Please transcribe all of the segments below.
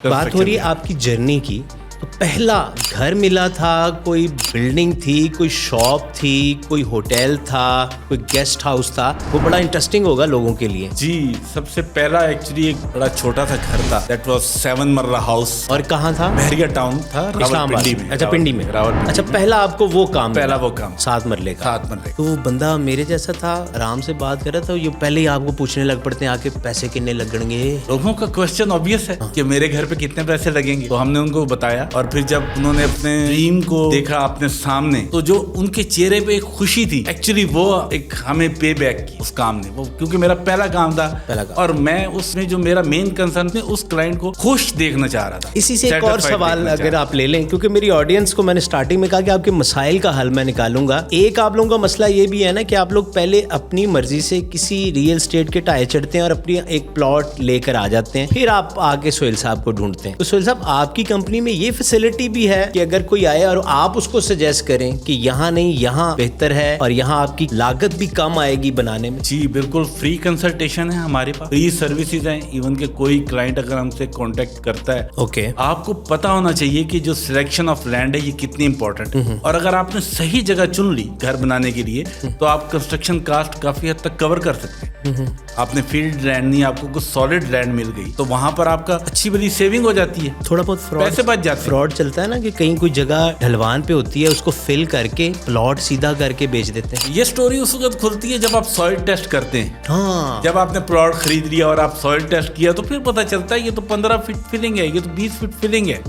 بات ہو رہی ہے آپ کی جرنی کی، تو پہلا گھر ملا تھا، کوئی بلڈنگ تھی، کوئی شاپ تھی، کوئی ہوٹل تھا، کوئی گیسٹ ہاؤس تھا؟ وہ بڑا انٹرسٹنگ ہوگا لوگوں کے لیے. جی سب سے پہلا ایکچولی ایک بڑا چھوٹا سا گھر تھا، دیٹ واز 7 مرلہ ہاؤس. اور کہاں تھا؟ بحریہ ٹاؤن تھا، اسلام آباد میں. اچھا پنڈی میں. راولپنڈی. اچھا پہلا آپ کو وہ کام پہلا وہ کام 7 مرلے کا. 7 مرلے. تو وہ بندہ میرے جیسا تھا، آرام سے بات کر رہا تھا، یہ پہلے ہی آپ کو پوچھنے لگ پڑتے ہیں آ کے پیسے کتنے لگیں گے؟ لوگوں کا کوشچن آبویس ہے کہ میرے گھر پہ کتنے پیسے لگیں گے، تو ہم نے ان کو بتایا. اور پھر جب انہوں نے اپنے ڈریم کو دیکھا اپنے سامنے، تو جو ان کے چہرے پہ ایک خوشی تھی، ایکچولی وہ ایک ہمیں پے بیک کی اس کام نے. وہ کیونکہ میرا پہلا کام تھا اور میں اس میں جو میرا مین کنسرن تھا، اس کلائنٹ کو خوش دیکھنا چاہ رہا تھا. اسی سے ایک اور سوال اگر آپ لے لیں، کیونکہ میری آڈینس کو میں نے سٹارٹنگ میں کہا کہ آپ کے مسائل کا حل میں نکالوں گا. ایک آپ لوگوں کا مسئلہ یہ بھی ہے نا کہ آپ لوگ پہلے اپنی مرضی سے کسی ریئل اسٹیٹ کے ٹائر چڑھتے ہیں اور اپنی ایک پلاٹ لے کر آ جاتے ہیں، پھر آپ آگے سہیل صاحب کو ڈھونڈتے ہیں. تو سہیل صاحب آپ کی کمپنی میں یہ فیسلٹی بھی ہے کہ اگر کوئی آئے اور آپ اس کو سجیسٹ کریں کہ یہاں نہیں یہاں بہتر ہے اور یہاں آپ کی لاگت بھی کم آئے گی بنانے میں؟ جی بالکل، فری کنسلٹیشن ہے ہمارے پاس، فری سروسز ہیں. ایون کہ کوئی کلائنٹ اگر ہم سے کانٹیکٹ کرتا ہے، اوکے، آپ کو پتا ہونا چاہیے کہ جو سلیکشن آف لینڈ ہے یہ کتنی امپورٹنٹ ہے. اور اگر آپ نے صحیح جگہ چن لی گھر بنانے کے لیے، تو آپ کنسٹرکشن کاسٹ کافی حد تک کور کر سکتے ہیں. آپ نے فیلڈ لینڈ نہیں، آپ کو کچھ سالڈ لینڈ مل گئی، تو وہاں پر آپ کا اچھی بڑی سیونگ ہو جاتی ہے. تھوڑا بہت پیسے بچ جاتے ہیں. فراڈ چلتا ہے نا کہ کہیں کوئی جگہ ڈھلوان پہ ہوتی ہے، اس کو فل کر کے پلاٹ سیدھا کر کے بیچ دیتے ہیں. یہ سٹوری اس وقت کھلتی ہے جب آپ سوئل ٹیسٹ کرتے ہیں. ہاں، جب آپ نے پلاٹ خرید لیا اور آپ سوئل ٹیسٹ کیا، تو پھر پتا چلتا ہے یہ تو 15 فٹ فلنگ ہے، یہ تو 20 فٹ فلنگ ہے،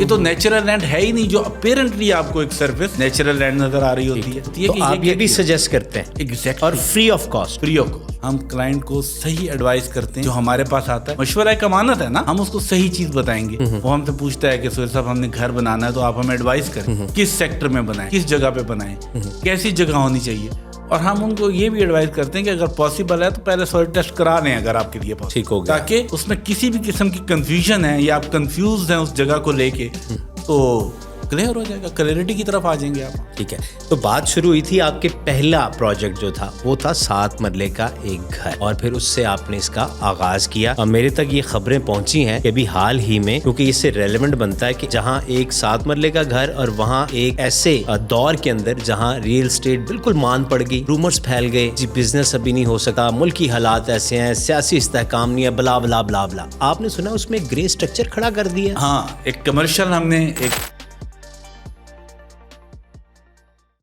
یہ تو نیچرل لینڈ ہے ہی نہیں، جو اپیرنٹلی آپ کو ایک سرفیس نیچرل لینڈ نظر آ رہی ہوتی ہے. تو آپ یہ بھی سجیسٹ کرتے ہیں ایگزیکٹ اور free of cost. Free of cost ہم کلائنٹ کو صحیح ایڈوائز کرتے ہیں. جو ہمارے پاس آتا ہے، مشورہ ایک امانت ہے نا، ہم اس کو صحیح چیز بتائیں گے. وہ ہم سے پوچھتا ہے کہ سہیل صاحب ہم نے گھر بنانا ہے، تو آپ ہمیں ایڈوائز کریں کس سیکٹر میں بنائیں، کس جگہ پہ بنائیں، کیسی جگہ ہونی چاہیے. اور ہم ان کو یہ بھی ایڈوائز کرتے ہیں کہ اگر پاسبل ہے تو پہلے سوئل ٹیسٹ کرا لیں اگر آپ کے لیے ٹھیک ہو گیا، تاکہ اس میں کسی بھی قسم کی کنفیوژن ہے یا آپ کنفیوزڈ ہیں اس جگہ کو لے کے، تو کلیئر ہو جائے گا، کلیئرٹی کی طرف آ جائیں گے آپ. ٹھیک ہے. تو بات شروع ہوئی تھی آپ کے پہلا پروجیکٹ جو تھا وہ تھا 7 مرلے کا ایک گھر، اور پھر اس سے آپ نے اس کا آغاز کیا. اور میرے تک یہ خبریں پہنچی ہیں کہ ابھی حال ہی میں، کیونکہ اس سے ریلیونٹ بنتا ہے کہ جہاں ایک 7 مرلے کا گھر اور وہاں ایک ایسے دور کے اندر جہاں ریئل اسٹیٹ بالکل مان پڑ گئی، رومرز پھیل گئے، جی بزنس ابھی نہیں ہو سکتا، ملکی حالات ایسے ہیں، سیاسی استحکام نہیں ہے، بلا بلا بلا بلا. آپ نے سنا اس میں گرے اسٹرکچر کھڑا کر دیا. ہاں، ایک کمرشل ہم نے ایک